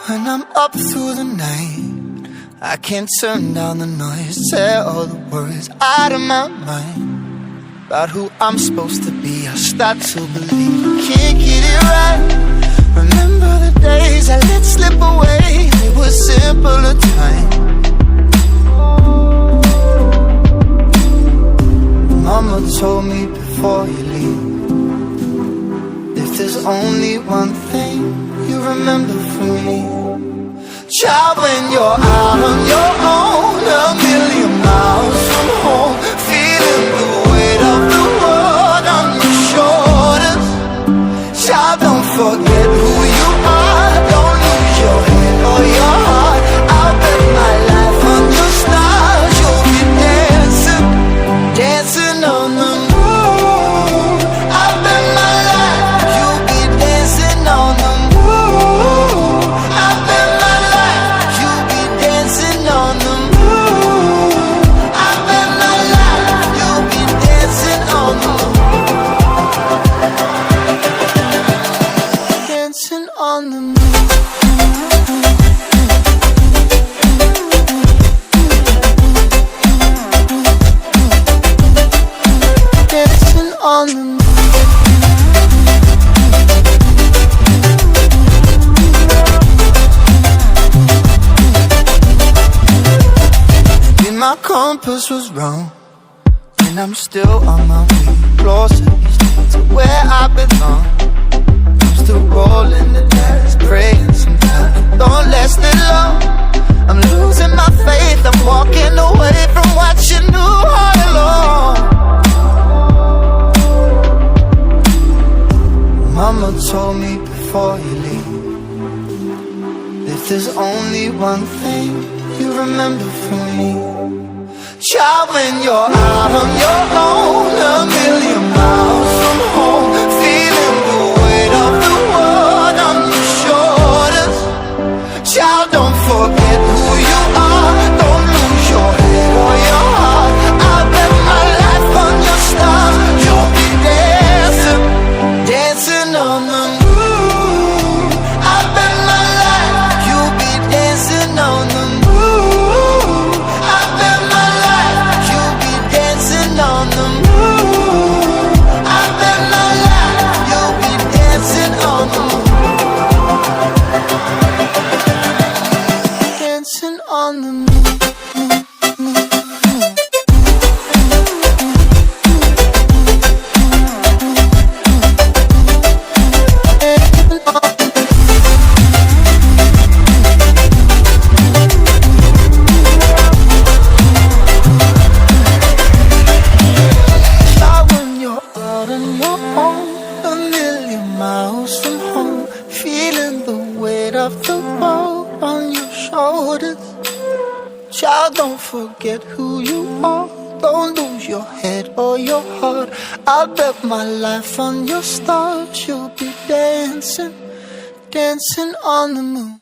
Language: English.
When I'm up through the night, I can't turn down the noise, tear all the worries out of my mind about who I'm supposed to be. I start to believe I can't get it right. Remember the days I let slip away, they were simpler times. Mama told me before you leave, if there's only one thing you remember from me, child, when you're out on your own, a million miles from home, feeling the weight of the world on your shoulders. Child, don't forget who you are, don't lose your head or your heart. I'll bet my life on your stars, you'll be dancing, dancing on the moon. I'll bet my life you'll be dancing on the moon. I'll bet my life you'll be dancing on the moon. I'll bet my life you'll be dancing on the moon. Dancing on the moon. Dancing on the moon. Maybe my compass was wrong, and I'm still on my way closer to where I belong. I'm still rolling the dice, praying sometimes don't last it long. I'm losing my faith, I'm walking away from what you knew all along. Mama told me before you leave, if there's only one thing you remember from me, child, when you're out on your own, a million miles from home, feeling the weight of the world on your shoulders. Child, don't forget who you are, don't lose your head or your heart. I'll bet my life on your stars, you'll be dancing, dancing on the moon. I'll bet my life you'll be dancing on the moon. I'll bet my life you'll be dancing on the moon. I'll bet my life you'll be dancing on the moon. Dancing on the moon. When you're out on your own, a million miles from home, feeling the weight of the world on your shoulders. Child, don't forget who you are, don't lose your head or your heart. I'll bet my life on your stars, you'll be dancing, dancing on the moon.